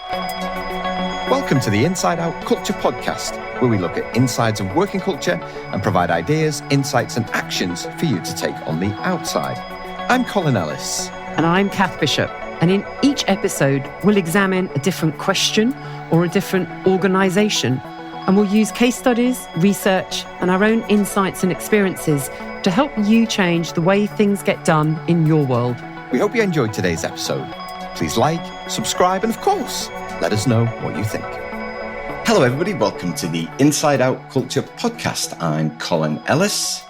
Welcome to the Inside Out Culture Podcast, where we look at insides of working culture and provide ideas, insights and actions for you to take on the outside. I'm Colin Ellis. And I'm Kath Bishop. And in each episode, we'll examine a different question or a different organisation. And we'll use case studies, research and our own insights and experiences to help you change the way things get done in your world. We hope you enjoyed today's episode. Please like, subscribe and of course, let us know what you think. Hello everybody, welcome to the Inside Out Culture Podcast. I'm Colin Ellis.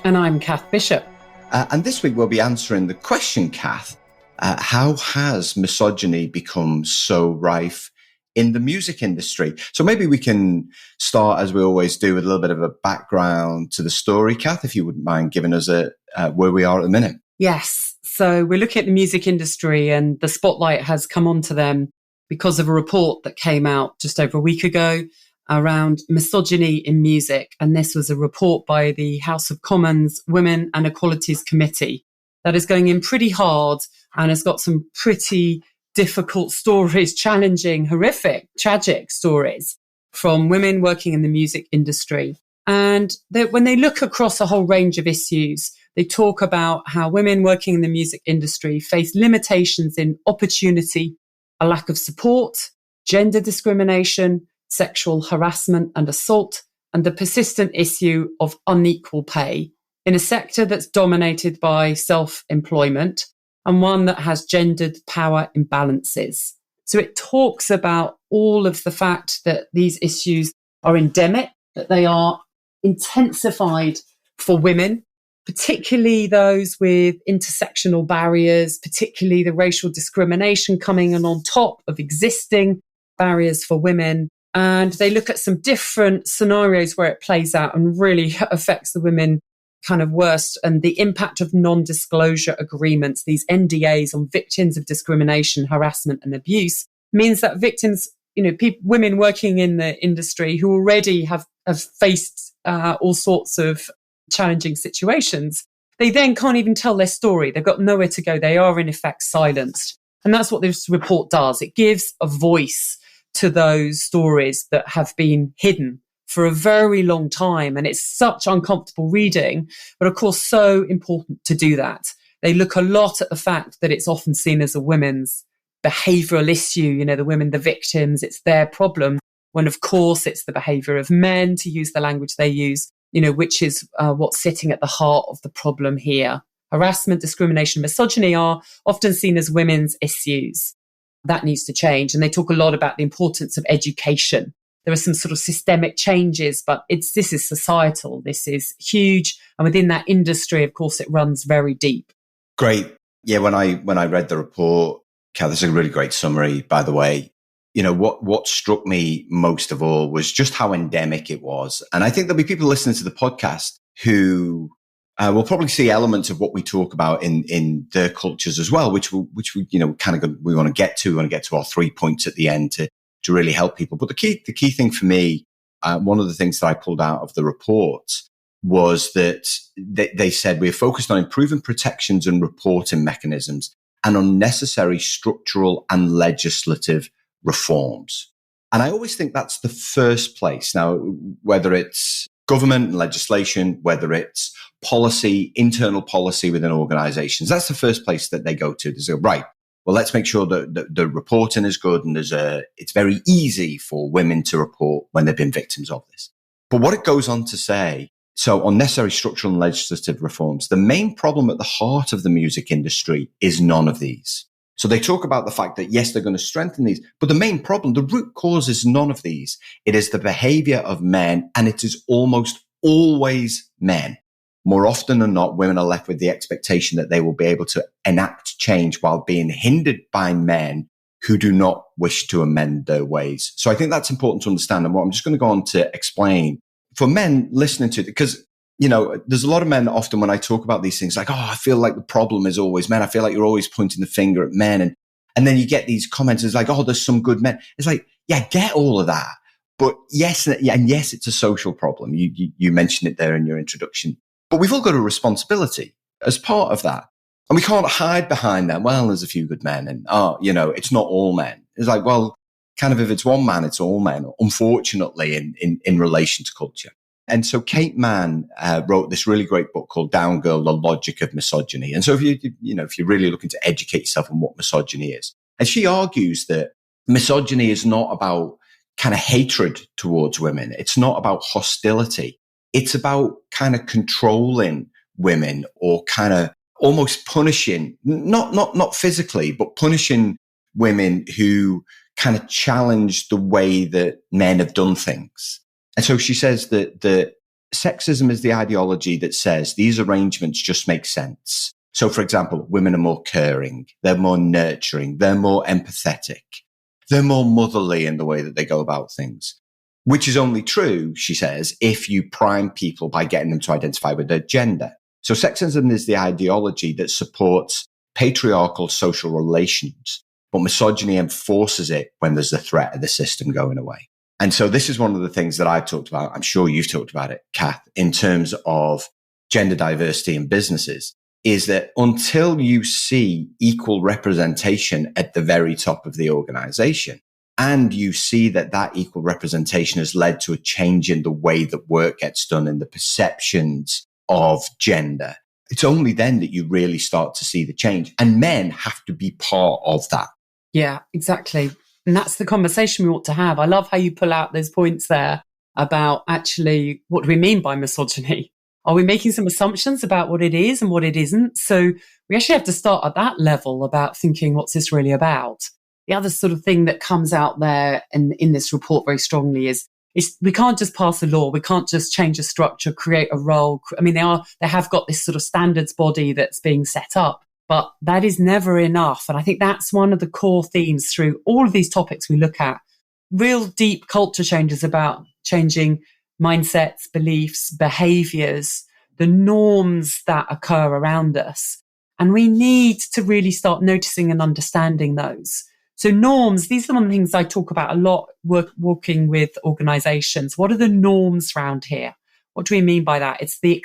And I'm Kath Bishop. And this week we'll be answering the question, Kath, how has misogyny become so rife in the music industry? So maybe we can start, as we always do, with a little bit of a background to the story. Kath, if you wouldn't mind giving us where we are at the minute. Yes. So we're looking at the music industry and the spotlight has come onto them because of a report that came out just over a week ago around misogyny in music. And this was a report by the House of Commons Women and Equalities Committee that is going in pretty hard and has got some pretty difficult stories, challenging, horrific, tragic stories from women working in the music industry. And when they look across a whole range of issues, they talk about how women working in the music industry face limitations in opportunity, a lack of support, gender discrimination, sexual harassment and assault, and the persistent issue of unequal pay in a sector that's dominated by self-employment and one that has gendered power imbalances. So it talks about all of the fact that these issues are endemic, that they are intensified for women, particularly those with intersectional barriers, particularly the racial discrimination coming in on top of existing barriers for women. And they look at some different scenarios where it plays out and really affects the women kind of worst, and the impact of non-disclosure agreements, these NDAs on victims of discrimination, harassment and abuse, means that victims, women working in the industry who already have faced all sorts of challenging situations, they then can't even tell their story. They've got nowhere to go. They are in effect silenced. And that's what this report does. It gives a voice to those stories that have been hidden for a very long time. And it's such uncomfortable reading, but of course, so important to do that. They look a lot at the fact that it's often seen as a women's behavioural issue, the women, the victims, it's their problem, when of course it's the behaviour of men, to use the language they use, which is what's sitting at the heart of the problem here. Harassment, discrimination, misogyny are often seen as women's issues. That needs to change. And they talk a lot about the importance of education. There are some sort of systemic changes, but this is societal. This is huge. And within that industry, of course, it runs very deep. Great. Yeah, when I read the report, Kat, this is a really great summary, by the way. What struck me most of all was just how endemic it was. And I think there'll be people listening to the podcast who will probably see elements of what we talk about in their cultures as well, which we we want to get to. We want to get to our 3 points at the end to really help people. But the key thing for me, one of the things that I pulled out of the report was that they said we're focused on improving protections and reporting mechanisms and unnecessary structural and legislative reforms. And I always think that's the first place. Now, whether it's government and legislation, whether it's policy, internal policy within organizations, that's the first place that they go to. They say, right, well, let's make sure that the reporting is good and it's very easy for women to report when they've been victims of this. But what it goes on to say, so unnecessary structural and legislative reforms, the main problem at the heart of the music industry is none of these. So they talk about the fact that, yes, they're going to strengthen these, but the main problem, the root cause is none of these. It is the behavior of men, and it is almost always men. More often than not, women are left with the expectation that they will be able to enact change while being hindered by men who do not wish to amend their ways. So I think that's important to understand. And what I'm just going to go on to explain for men listening to it, because there's a lot of men often when I talk about these things, like, I feel like the problem is always men. I feel like you're always pointing the finger at men. And then you get these comments, it's like, there's some good men. It's like, yeah, I get all of that. But yes, it's a social problem. You mentioned it there in your introduction. But we've all got a responsibility as part of that. And we can't hide behind that. Well, there's a few good men and, it's not all men. It's like, well, kind of, if it's one man, it's all men, unfortunately, in relation to culture. And so Kate Mann wrote this really great book called Down Girl, The Logic of Misogyny. And so if you're really looking to educate yourself on what misogyny is, and she argues that misogyny is not about kind of hatred towards women. It's not about hostility. It's about kind of controlling women, or kind of almost punishing, not physically, but punishing women who kind of challenge the way that men have done things. And so she says that the sexism is the ideology that says these arrangements just make sense. So, for example, women are more caring, they're more nurturing, they're more empathetic, they're more motherly in the way that they go about things, which is only true, she says, if you prime people by getting them to identify with their gender. So sexism is the ideology that supports patriarchal social relations, but misogyny enforces it when there's the threat of the system going away. And so this is one of the things that I've talked about. I'm sure you've talked about it, Kath, in terms of gender diversity in businesses, is that until you see equal representation at the very top of the organization, and you see that that equal representation has led to a change in the way that work gets done and the perceptions of gender, it's only then that you really start to see the change. And men have to be part of that. Yeah, exactly. And that's the conversation we ought to have. I love how you pull out those points there about actually, what do we mean by misogyny? Are we making some assumptions about what it is and what it isn't? So we actually have to start at that level about thinking, what's this really about? The other sort of thing that comes out there in this report very strongly is we can't just pass a law. We can't just change a structure, create a role. I mean, they have got this sort of standards body that's being set up, but that is never enough. And I think that's one of the core themes through all of these topics we look at. Real deep culture changes about changing mindsets, beliefs, behaviours, the norms that occur around us. And we need to really start noticing and understanding those. So norms, these are one of the things I talk about a lot working with organisations. What are the norms around here? What do we mean by that? It's the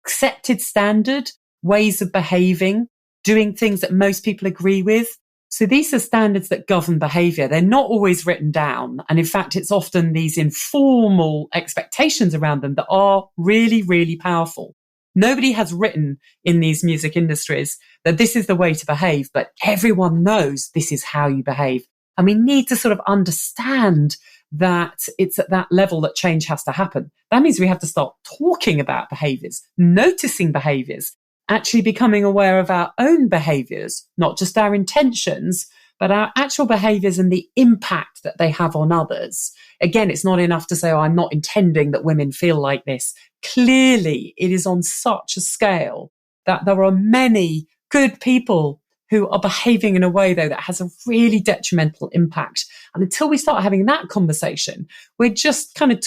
accepted standard ways of behaving, doing things that most people agree with. So these are standards that govern behaviour. They're not always written down. And in fact, it's often these informal expectations around them that are really, really powerful. Nobody has written in these music industries that this is the way to behave, but everyone knows this is how you behave. And we need to sort of understand that it's at that level that change has to happen. That means we have to start talking about behaviours, noticing behaviours, actually becoming aware of our own behaviours, not just our intentions, but our actual behaviours and the impact that they have on others. Again, it's not enough to say, oh, I'm not intending that women feel like this. Clearly, it is on such a scale that there are many good people who are behaving in a way, though, that has a really detrimental impact. And until we start having that conversation, we're just kind of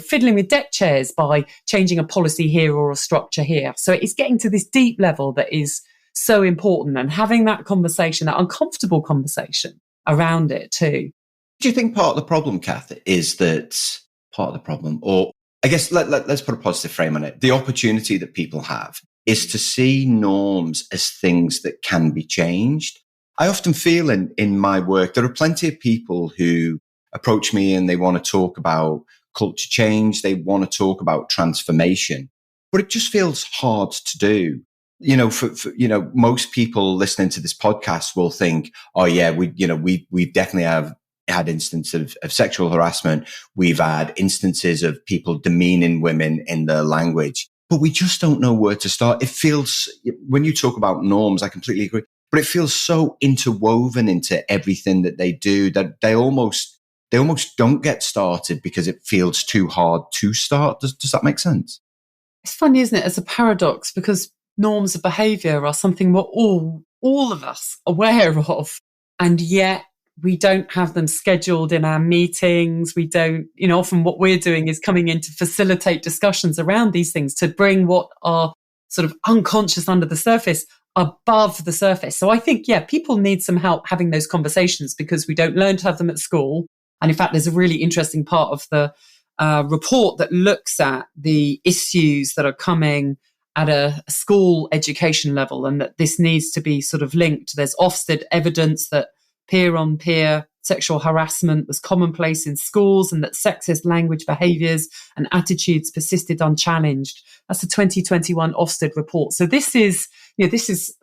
fiddling with deck chairs by changing a policy here or a structure here. So it's getting to this deep level that is so important, and having that conversation, that uncomfortable conversation around it too. Do you think part of the problem, Kath, is that part of the problem, or I guess let's put a positive frame on it, the opportunity that people have is to see norms as things that can be changed? I often feel in my work, there are plenty of people who approach me and they want to talk about culture change. They want to talk about transformation, but it just feels hard to do. For most people listening to this podcast will think, oh yeah, we definitely have had instances of sexual harassment. We've had instances of people demeaning women in their language, but we just don't know where to start. It feels, when you talk about norms, I completely agree, but it feels so interwoven into everything that they do that they almost don't get started because it feels too hard to start. Does that make sense? It's funny, isn't it? It's a paradox, because norms of behaviour are something we're all of us aware of, and yet we don't have them scheduled in our meetings. We don't, often what we're doing is coming in to facilitate discussions around these things, to bring what are sort of unconscious under the surface above the surface. So I think, people need some help having those conversations, because we don't learn to have them at school. And in fact, there's a really interesting part of the report that looks at the issues that are coming at a school education level, and that this needs to be sort of linked. There's Ofsted evidence that peer-on-peer sexual harassment was commonplace in schools and that sexist language, behaviours and attitudes persisted unchallenged. That's the 2021 Ofsted report. So this is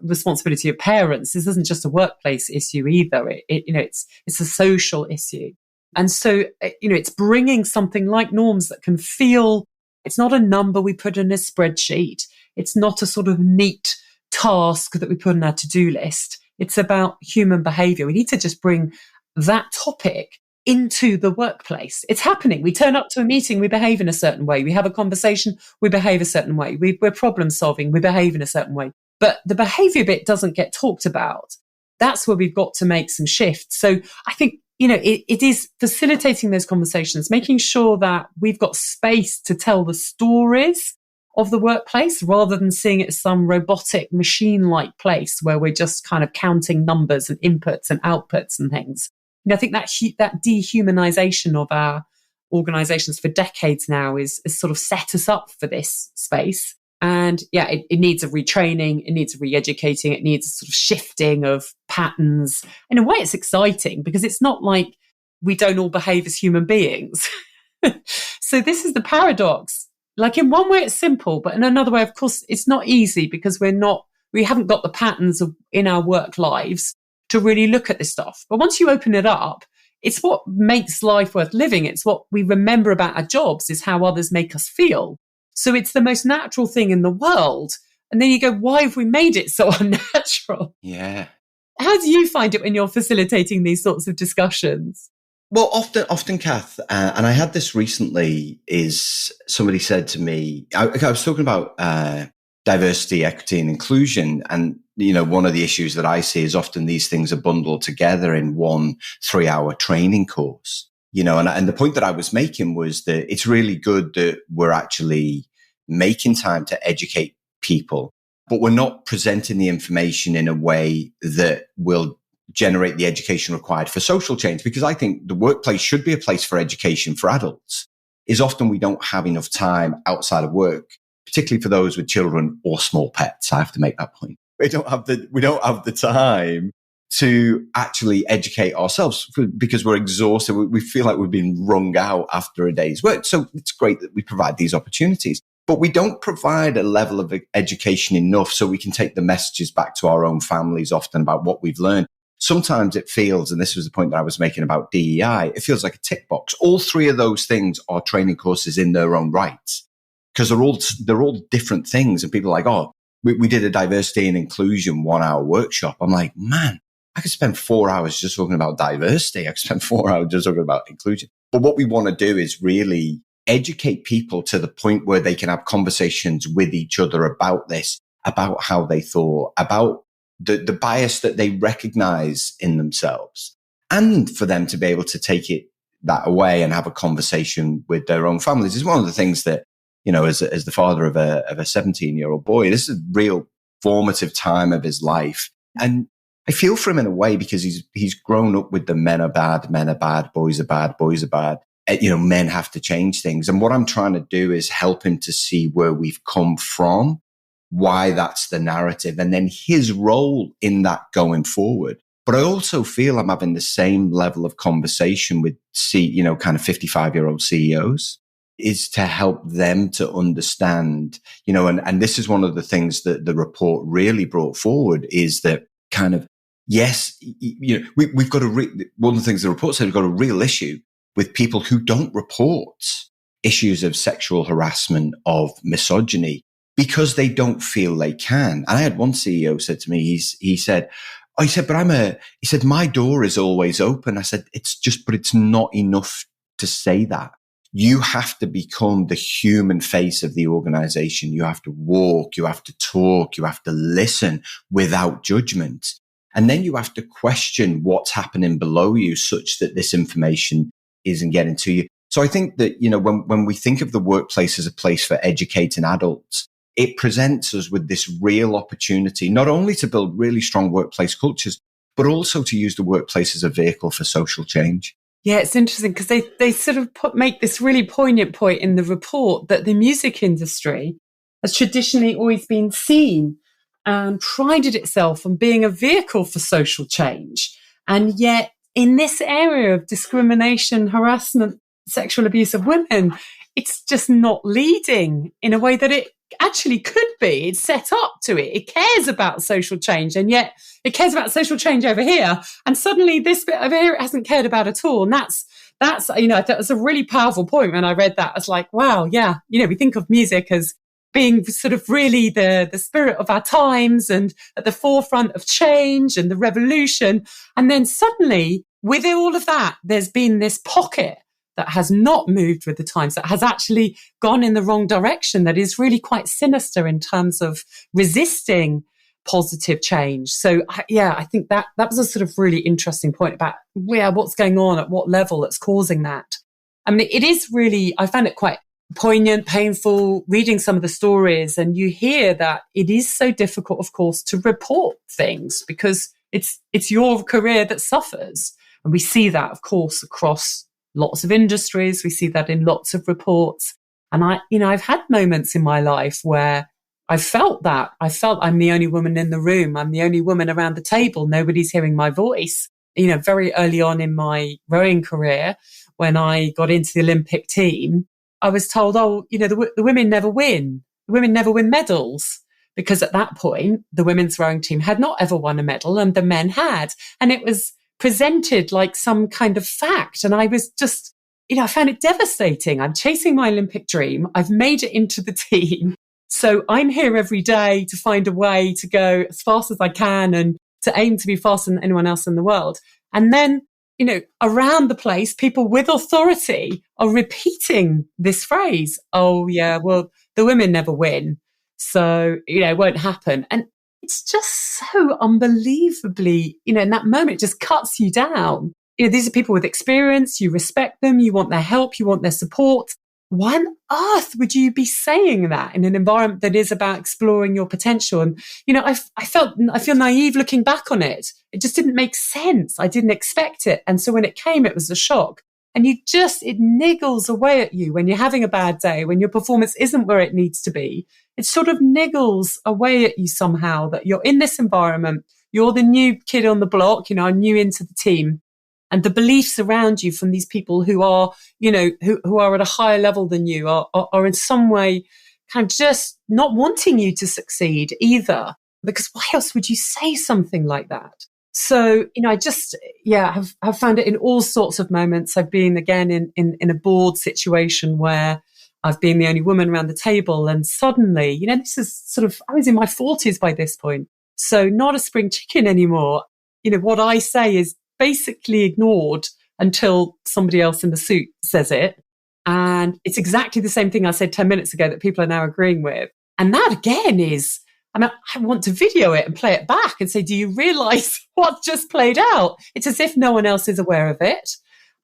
responsibility of parents. This isn't just a workplace issue either. It's a social issue. And so, it's bringing something like norms that can feel, it's not a number we put in a spreadsheet. It's not a sort of neat task that we put on our to-do list. It's about human behaviour. We need to just bring that topic into the workplace. It's happening. We turn up to a meeting, we behave in a certain way. We have a conversation, we behave a certain way. We're problem solving, we behave in a certain way. But the behaviour bit doesn't get talked about. That's where we've got to make some shifts. So I think, it is facilitating those conversations, making sure that we've got space to tell the stories of the workplace rather than seeing it as some robotic machine-like place where we're just kind of counting numbers and inputs and outputs and things. I think that dehumanization of our organizations for decades now is sort of set us up for this space. And it needs a retraining, it needs a re-educating, it needs a sort of shifting of patterns. In a way, it's exciting because it's not like we don't all behave as human beings. So this is the paradox. Like in one way, it's simple, but in another way, of course, it's not easy because we haven't got the patterns in our work lives to really look at this stuff. But once you open it up, it's what makes life worth living. It's what we remember about our jobs is how others make us feel. So it's the most natural thing in the world. And then you go, why have we made it so unnatural? Yeah. How do you find it when you're facilitating these sorts of discussions? Well, often, Kath, and I had this recently, is somebody said to me, I was talking about diversity, equity and inclusion. And, one of the issues that I see is often these things are bundled together in one 3-hour training course. And the point that I was making was that it's really good that we're actually making time to educate people, but we're not presenting the information in a way that will generate the education required for social change. Because I think the workplace should be a place for education for adults. Is often we don't have enough time outside of work, particularly for those with children or small pets. I have to make that point. We don't have the time to actually educate ourselves because we're exhausted. We feel like we've been wrung out after a day's work. So it's great that we provide these opportunities, but we don't provide a level of education enough so we can take the messages back to our own families often about what we've learned. Sometimes it feels, and this was the point that I was making about DEI, it feels like a tick box. All three of those things are training courses in their own right because they're all different things. And people are like, oh, we did a diversity and inclusion 1-hour workshop. I'm like, man, I could spend 4 hours just talking about diversity. I could spend 4 hours just talking about inclusion. But what we want to do is really educate people to the point where they can have conversations with each other about this, about how they thought, about the bias that they recognize in themselves, and for them to be able to take that away and have a conversation with their own families is one of the things that, as the father of a 17-year-old boy, this is a real formative time of his life. And I feel for him in a way because he's grown up with the men are bad, boys are bad, boys are bad. Men have to change things. And what I'm trying to do is help him to see where we've come from, why that's the narrative, and then his role in that going forward. But I also feel I'm having the same level of conversation with, kind of 55-year-old CEOs, is to help them to understand, and this is one of the things that the report really brought forward is that kind of, yes, we've got one of the things the report said, we've got a real issue with people who don't report issues of sexual harassment, of misogyny, because they don't feel they can. And I had one CEO said to me, he said, my door is always open. I said, but it's not enough to say that. You have to become the human face of the organization. You have to walk, you have to talk, you have to listen without judgment. And then you have to question what's happening below you such that this information isn't getting to you. So I think that, when we think of the workplace as a place for educating adults, it presents us with this real opportunity, not only to build really strong workplace cultures, but also to use the workplace as a vehicle for social change. Yeah, it's interesting because they sort of make this really poignant point in the report that the music industry has traditionally always been seen and prided itself on being a vehicle for social change. And yet in this area of discrimination, harassment, sexual abuse of women, it's just not leading in a way that it actually could be. It's set up to it. It cares about social change, and yet it cares about social change over here. And suddenly this bit over here it hasn't cared about at all. And that's, that was a really powerful point when I read that. I was like, wow, yeah, we think of music as being sort of really the spirit of our times and at the forefront of change and the revolution. And then suddenly, with all of that, there's been this pocket that has not moved with the times, that has actually gone in the wrong direction, that is really quite sinister in terms of resisting positive change. So, I think that was a sort of really interesting point about what's going on, at what level that's causing that. I mean, it is really, I found it quite poignant, painful, reading some of the stories, and you hear that it is so difficult, of course, to report things because it's your career that suffers. And we see that, of course, across lots of industries. We see that in lots of reports. And I've had moments in my life where I felt that. I felt I'm the only woman in the room. I'm the only woman around the table. Nobody's hearing my voice. Very early on in my rowing career, when I got into the Olympic team, I was told, the women never win. The women never win medals. Because at that point, the women's rowing team had not ever won a medal and the men had. And it was presented like some kind of fact. And I was just, I found it devastating. I'm chasing my Olympic dream. I've made it into the team. So I'm here every day to find a way to go as fast as I can and to aim to be faster than anyone else in the world. And then, around the place, people with authority are repeating this phrase. Oh, yeah, well, the women never win. So, it won't happen. And it's just so unbelievably, in that moment, it just cuts you down. These are people with experience. You respect them. You want their help. You want their support. Why on earth would you be saying that in an environment that is about exploring your potential? And, I feel naive looking back on it. It just didn't make sense. I didn't expect it. And so when it came, it was a shock. And it niggles away at you when you're having a bad day, when your performance isn't where it needs to be. It sort of niggles away at you somehow that you're in this environment. You're the new kid on the block, new into the team. And the beliefs around you from these people who are, who are at a higher level than you are in some way kind of just not wanting you to succeed either. Because why else would you say something like that? So, I just, have found it in all sorts of moments. I've been again in a board situation where I've been the only woman around the table. And suddenly, this is sort of, I was in my 40s by this point. So not a spring chicken anymore. What I say is basically ignored until somebody else in the suit says it. And it's exactly the same thing I said 10 minutes ago that people are now agreeing with. And that again is, I want to video it and play it back and say, do you realize what just played out? It's as if no one else is aware of it.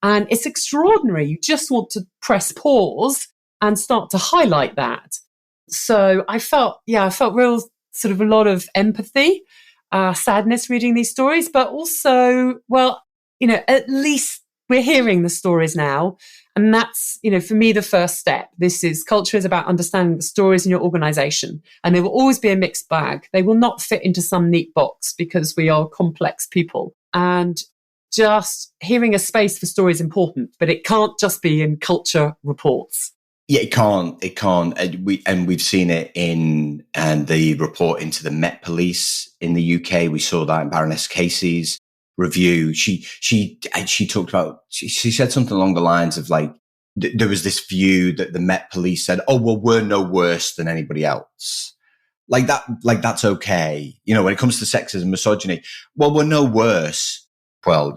And it's extraordinary. You just want to press pause and start to highlight that. So I felt real sort of a lot of empathy, sadness reading these stories, but also, at least we're hearing the stories now. And that's, for me, the first step. Culture is about understanding the stories in your organization. And there will always be a mixed bag. They will not fit into some neat box because we are complex people. And just hearing a space for story is important, but it can't just be in culture reports. Yeah, it can't. And we've seen it in the report into the Met Police in the UK. We saw that in Baroness Casey's review. She talked about, she said something along the lines of like, there was this view that the Met Police said, oh, well, we're no worse than anybody else. Like that's okay. When it comes to sexism, misogyny, well, we're no worse. Well,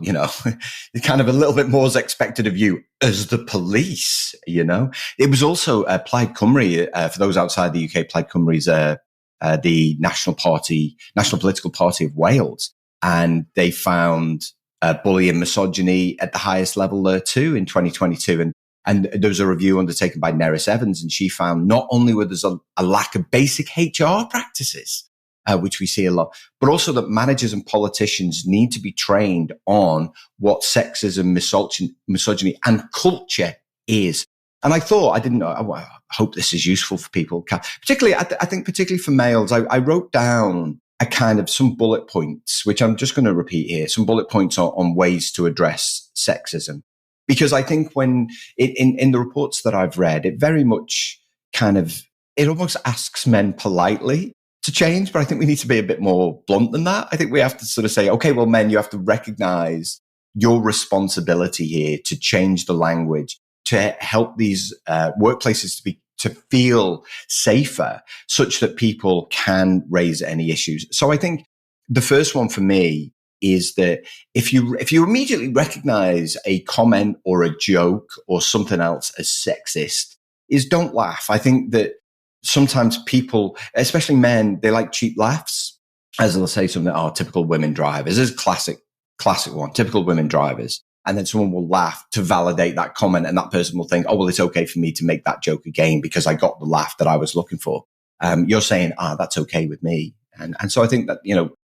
kind of a little bit more is expected of you as the police, It was also Plaid Cymru, for those outside the UK, Plaid Cymru is the national political party of Wales. And they found bullying and misogyny at the highest level there too in 2022. And there was a review undertaken by Nerys Evans, and she found not only were there a lack of basic HR practices, which we see a lot, but also that managers and politicians need to be trained on what sexism, misogyny and culture is. And I hope this is useful for people, particularly, I think particularly for males. I wrote down a kind of some bullet points, which I'm just going to repeat here, some bullet points on ways to address sexism. Because I think when in the reports that I've read, it very much it almost asks men politely to change, but I think we need to be a bit more blunt than that. I think we have to sort of say, okay, well, men, you have to recognize your responsibility here to change the language, to help these workplaces to feel safer, such that people can raise any issues. So I think the first one for me is that if you immediately recognize a comment or a joke or something else as sexist, is don't laugh. I think that sometimes people, especially men, they like cheap laughs, as they'll say something, typical women drivers. This is a classic one, typical women drivers. And then someone will laugh to validate that comment, and that person will think, oh, well, it's okay for me to make that joke again because I got the laugh that I was looking for. You're saying, that's okay with me. And so I think that,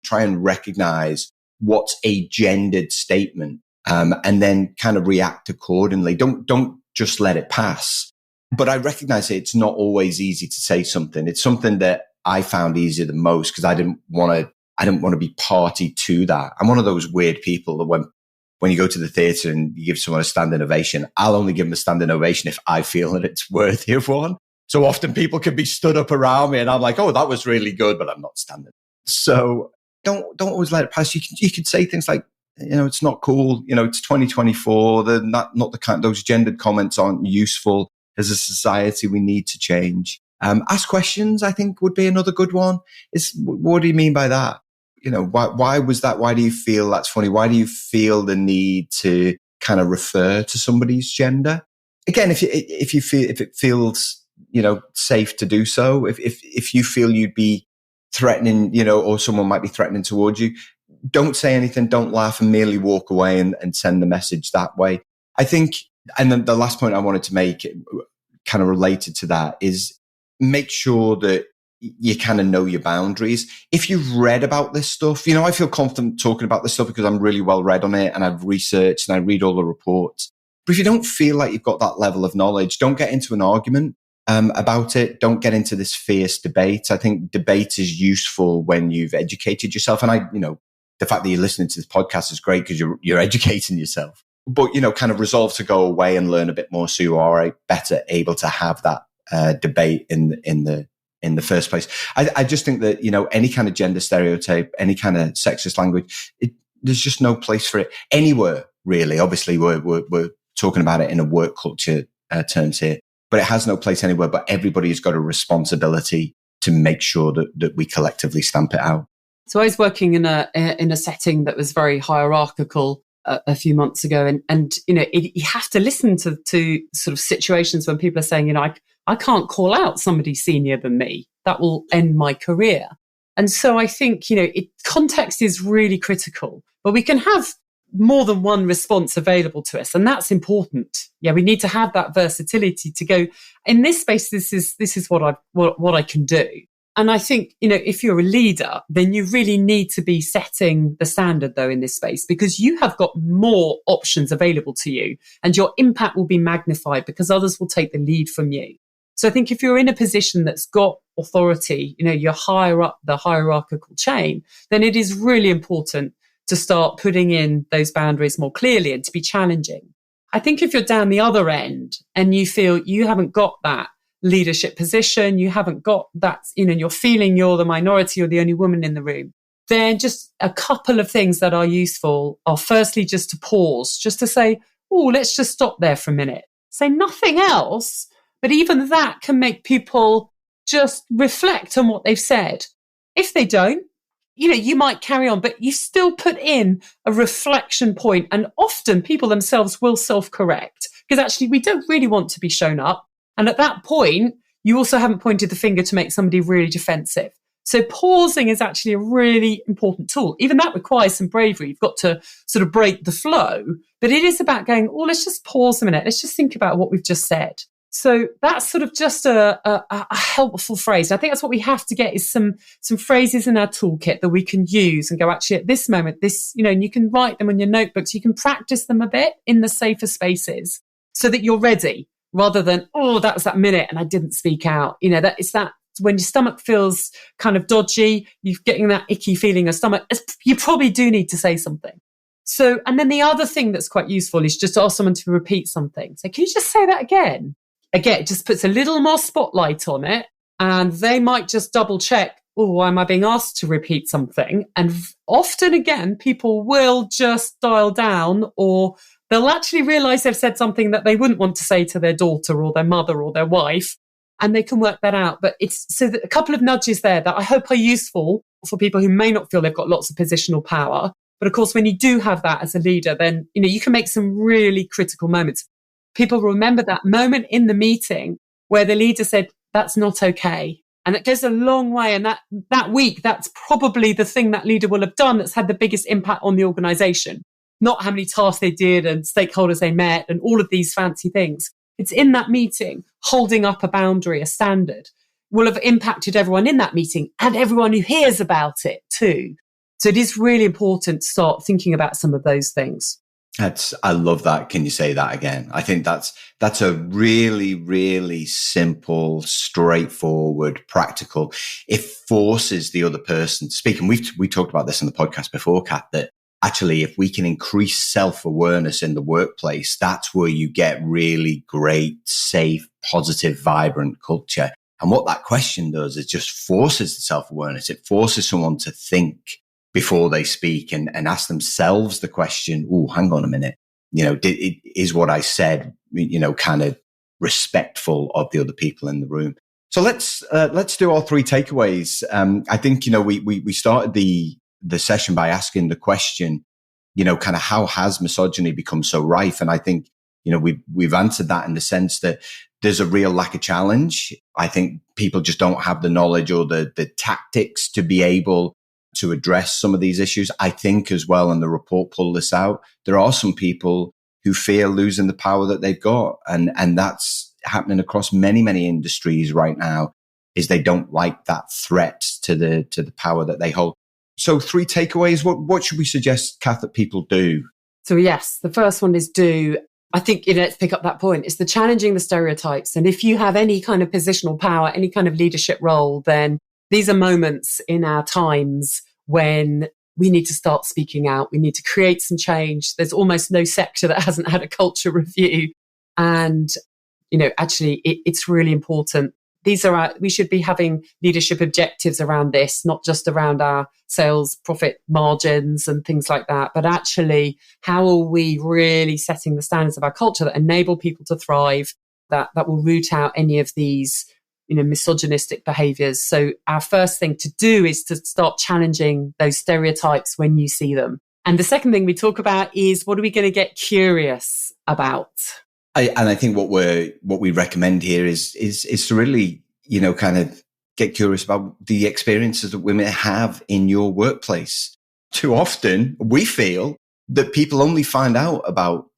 try and recognize what's a gendered statement, and then kind of react accordingly. Don't just let it pass. But I recognize it's not always easy to say something. It's something that I found easier than most because I didn't want to be party to that. I'm one of those weird people that when you go to the theatre and you give someone a standing ovation, I'll only give them a standing ovation if I feel that it's worthy of one. So often people can be stood up around me and I'm like, oh, that was really good, but I'm not standing. So don't always let it pass. You could say things like, it's not cool. It's 2024. Those gendered comments aren't useful. As a society, we need to change. Ask questions, I think, would be another good one. What do you mean by that? Why was that? Why do you feel that's funny? Why do you feel the need to kind of refer to somebody's gender? Again, if it feels, safe to do so, if you feel you'd be threatening, or someone might be threatening towards you, don't say anything, don't laugh, and merely walk away and send the message that way. I think, and then the last point I wanted to make, kind of related to that, is make sure that you kind of know your boundaries. If you've read about this stuff, I feel confident talking about this stuff because I'm really well read on it and I've researched and I read all the reports. But if you don't feel like you've got that level of knowledge, don't get into an argument about it. Don't get into this fierce debate. I think debate is useful when you've educated yourself. And the fact that you're listening to this podcast is great because you're educating yourself. But, kind of resolve to go away and learn a bit more so you are better able to have that debate in the first place. I just think that, any kind of gender stereotype, any kind of sexist language, there's just no place for it anywhere, really. Obviously, we're talking about it in a work culture terms here, but it has no place anywhere. But everybody has got a responsibility to make sure that we collectively stamp it out. So I was working in a setting that was very hierarchical a few months ago. And you have to listen to sort of situations when people are saying, I can't call out somebody senior than me. That will end my career. And so I think, context is really critical, but we can have more than one response available to us. And that's important. Yeah, we need to have that versatility to go, in this space, this is what I can do. And I think, if you're a leader, then you really need to be setting the standard, though, in this space, because you have got more options available to you and your impact will be magnified because others will take the lead from you. So I think if you're in a position that's got authority, you're higher up the hierarchical chain, then it is really important to start putting in those boundaries more clearly and to be challenging. I think if you're down the other end and you feel you haven't got that leadership position, you haven't got that, you're feeling you're the minority or the only woman in the room, then just a couple of things that are useful are firstly just to pause, just to say, oh, let's just stop there for a minute. Say nothing else, but even that can make people just reflect on what they've said. If they don't, you might carry on, but you still put in a reflection point, and often people themselves will self-correct because actually we don't really want to be shown up. And at that point, you also haven't pointed the finger to make somebody really defensive. So pausing is actually a really important tool. Even that requires some bravery. You've got to sort of break the flow, but it is about going, oh, let's just pause a minute. Let's just think about what we've just said. So that's sort of just a helpful phrase. I think that's what we have to get is some phrases in our toolkit that we can use and go, actually, at this moment, and you can write them in your notebooks. You can practice them a bit in the safer spaces so that you're ready rather than, oh, that was that minute and I didn't speak out. That it's that when your stomach feels kind of dodgy, you're getting that icky feeling of stomach, you probably do need to say something. So, and then the other thing that's quite useful is just ask someone to repeat something. So can you just say that again? Again, it just puts a little more spotlight on it, and they might just double check, oh, why am I being asked to repeat something? And often, again, people will just dial down, or they'll actually realize they've said something that they wouldn't want to say to their daughter or their mother or their wife, and they can work that out. But it's so that a couple of nudges there that I hope are useful for people who may not feel they've got lots of positional power. But of course, when you do have that as a leader, then, you can make some really critical moments. People remember that moment in the meeting where the leader said, that's not okay. And it goes a long way. And that week, that's probably the thing that leader will have done that's had the biggest impact on the organization. Not how many tasks they did and stakeholders they met and all of these fancy things. It's in that meeting, holding up a boundary, a standard, will have impacted everyone in that meeting and everyone who hears about it too. So it is really important to start thinking about some of those things. I love that. Can you say that again? I think that's a really, really simple, straightforward, practical. It forces the other person to speak. And we talked about this in the podcast before, Kath, that actually if we can increase self-awareness in the workplace, that's where you get really great, safe, positive, vibrant culture. And what that question does is just forces the self-awareness. It forces someone to think before they speak and ask themselves the question, oh, hang on a minute, is what I said, kind of respectful of the other people in the room. So let's do our three takeaways. I think, we started the session by asking the question, kind of how has misogyny become so rife? And I think, we've answered that in the sense that there's a real lack of challenge. I think people just don't have the knowledge or the tactics to be able to address some of these issues. I think as well, and the report pulled this out, there are some people who fear losing the power that they've got. And that's happening across many, many industries right now, is they don't like that threat to the power that they hold. So 3 takeaways. What should we suggest, Kath, that people do? So yes, the first one is do. I think, let's pick up that point. It's the challenging the stereotypes. And if you have any kind of positional power, any kind of leadership role, then these are moments in our times when we need to start speaking out. We need to create some change. There's almost no sector that hasn't had a culture review. And, actually, it's really important. We should be having leadership objectives around this, not just around our sales profit margins and things like that, but actually, how are we really setting the standards of our culture that enable people to thrive, that will root out any of these misogynistic behaviours. So our first thing to do is to start challenging those stereotypes when you see them. And the second thing we talk about is, what are we going to get curious about? I think what we recommend here is to really, kind of get curious about the experiences that women have in your workplace. Too often we feel that people only find out about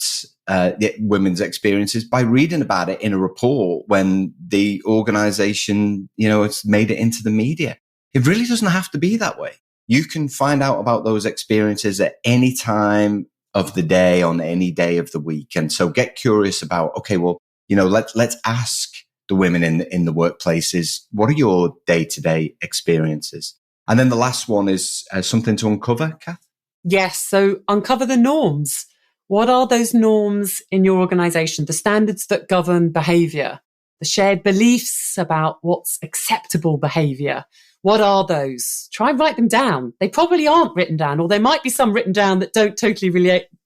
women's experiences by reading about it in a report when the organization, it's made it into the media. It really doesn't have to be that way. You can find out about those experiences at any time of the day, on any day of the week. And so get curious about, okay, well, let's ask the women in the workplaces, what are your day-to-day experiences? And then the last one is something to uncover, Kath? Yes. So uncover the norms. What are those norms in your organization? The standards that govern behavior, the shared beliefs about what's acceptable behavior. What are those? Try and write them down. They probably aren't written down, or there might be some written down that don't totally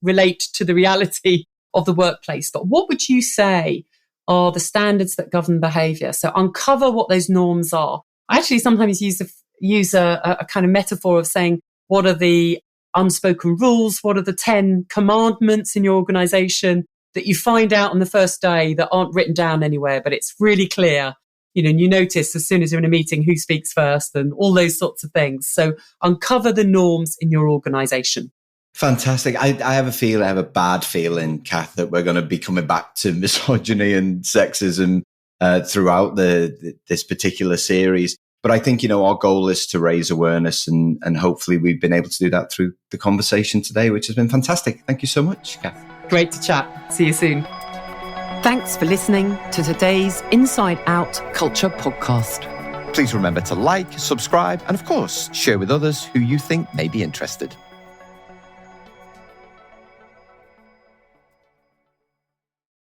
relate to the reality of the workplace. But what would you say are the standards that govern behavior? So uncover what those norms are. I actually sometimes use a kind of metaphor of saying, what are the unspoken rules? What are the 10 commandments in your organization that you find out on the first day that aren't written down anywhere, but it's really clear? And you notice as soon as you're in a meeting who speaks first and all those sorts of things. So uncover the norms in your organization. Fantastic. I have a bad feeling, Kath, that we're going to be coming back to misogyny and sexism throughout this particular series. But I think, our goal is to raise awareness and hopefully we've been able to do that through the conversation today, which has been fantastic. Thank you so much, Kath. Great to chat. See you soon. Thanks for listening to today's Inside Out Culture podcast. Please remember to like, subscribe, and of course, share with others who you think may be interested.